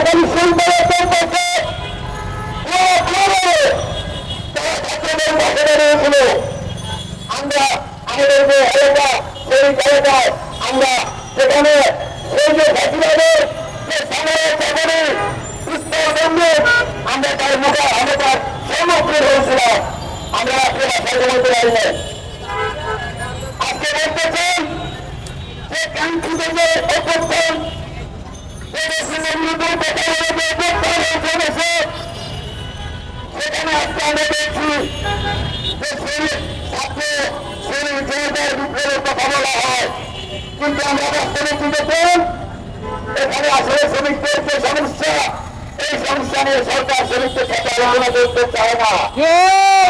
আগামী সন্তানের সম্পর্কে তারা ছাত্রদের পাশে দাঁড়িয়েছিল। আমরা আমাদের যে এলাকা সেই এলাকায় আমরা সেখানে সেই যে ফাঁসিবাদের যে সামনের চাকরি আমরা তার মুখে আমরা তার সম্মুখীন হয়েছিলাম। আমরা আজকে ভাষায় বলতে পারি না। আজকে বলতে চাই যে কাঙ্ক্ষিত যে অভ্যুত্থান সেখানে আজকে আমরা দেখছি যে ছাত্র শ্রেণীর জনতার বিপ্লবের কথা বলা হয়, কিন্তু আমরা বাস্তবে কি দেখুন এখানে আসলে শ্রমিকদের যে সমস্যা এই সমস্যা নিয়ে সরকার শ্রমিকদের সাথে আলোচনা করতে চায় না।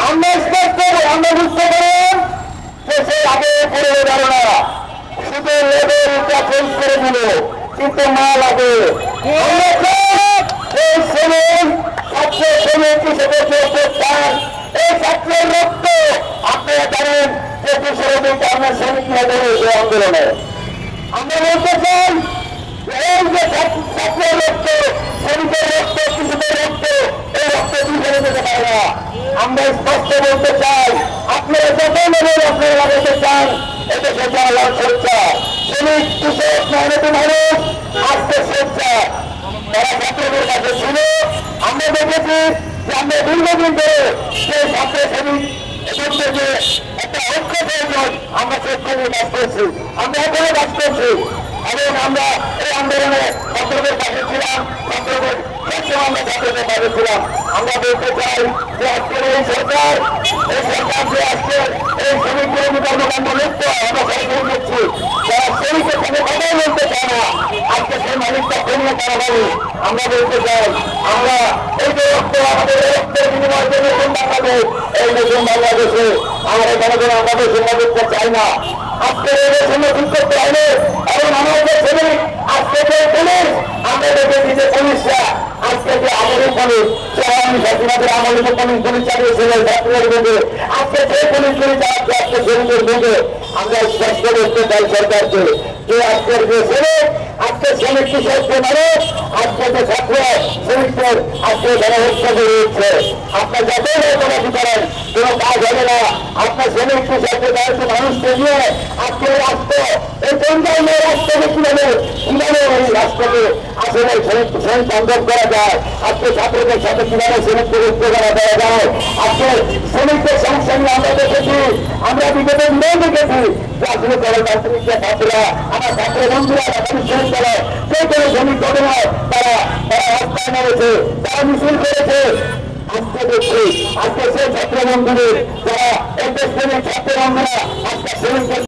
আমরা স্পষ্ট আমরা বুঝতে পারেন যে সে আগে পড়ে ধারণা শুধু লেভেলটা চেঞ্জ করে দিল, কিন্তু মা লাগে এই শ্রমিক ছাত্র শ্রমিক হিসেবে চান এই ছাত্রের রক্ত আপনারা জানেন যে দুশোরোপিক আমরা শ্রমিক হবে এই আন্দোলনে। আমরা বলতে চাই এই যে ছাত্রের রক্ত শ্রমিকের রক্ত কৃষকের রক্ত এই রক্ত দুশোরে যেতে পারে না। আমরা স্পষ্ট বলতে চাই আপনারা যত নেবেন আপনারা লাগাতে চান এটা সেটা আল্লাহর স্বেচ্ছা। শ্রমিক কৃষক মেহনতি মানুষ আজকে স্বেচ্ছা তারা ছাত্রদের কাছে ছিল। আমরা দেখেছি যে আমরা দীর্ঘদিন ধরে সেই ছাত্র শ্রমিক যে একটা ঐক্য প্রয়োজন আমরা সেখানে কাজ করছি, আমরা এখনো কাজ করছি এবং আমরা এই আন্দোলনে ছাত্রদের পাশে ছিলাম, ছাত্রদের সবসময় আমরা ছাত্রদের পাশে ছিলাম। আমরা বলতে চাই যে আজকের এই সরকার যে আজকে এই শ্রমিকদের কর্মকাণ্ড লিপ্ত আমরা সরকার করছি যারা শ্রমিকের সাথে কথাই বলতে চায় না আজকে সেই মালিকটা কমিয়ে তারা বলি। আমরা বলতে চাই আমরা এই যে রক্ত আমাদের রক্তের বিনিময় যে নতুন বাংলাদেশ এই নতুন বাংলাদেশে আমরা এখানে কোনো আমাদের চিন্তা করতে চাই না। আজকের এই দেশে ঠিক করতে হবে এবং আমাদের শ্রমিক আজকে যে পুলিশ আমরা দেখেছি যে পুলিশরা আজকে যে আমলের পুলিশ স্বাধীনতার আমলে যে পুলিশ চালিয়েছিল ছাত্রের বুকে আজকে সেই পুলিশগুলি চালাচ্ছে আজকে শ্রমিকের বুকে। আমরা স্পষ্ট করতে চাই সরকারকে যে আজকের যে শ্রমিক আজকে শ্রমিক কৃষককে মানুষ আজকে যে ছাত্র শ্রমিকদের আজকে যারা হত্যা করে দিচ্ছে আপনার যতই বর্তমানি করেন কোনো কাজ হবে না। আপনার শ্রমিক কৃষকদের দায়িত্ব মানুষকে নিয়ে আজকে রাষ্ট্র এই পঞ্চায়েত রাষ্ট্রকে কিভাবে এই রাষ্ট্রকে আসলে শ্রমিক বান্ধব করা যায়, আজকে ছাত্রদের সাথে কিভাবে শ্রমিকদের ঐক্য করা দেওয়া যায়। আজকে শ্রমিকদের সমস্যা নিয়ে আমরা দেখেছি, আমরা বিগত দিনেও দেখেছি যে আসলে গণতান্ত্রিক যে ছাত্ররা আমার ছাত্র বন্ধুরা আগামী শ্রমিক দলে যে কোনো শ্রমিক ঘটনায় তারা রাস্তায় নেমেছে, তারা মিছিল করেছে। আজকে দেখছি আজকে সেই ছাত্র বন্ধুদের যারা এই দেশ প্রেমিক ছাত্র বন্ধুরা আজকে শ্রমিক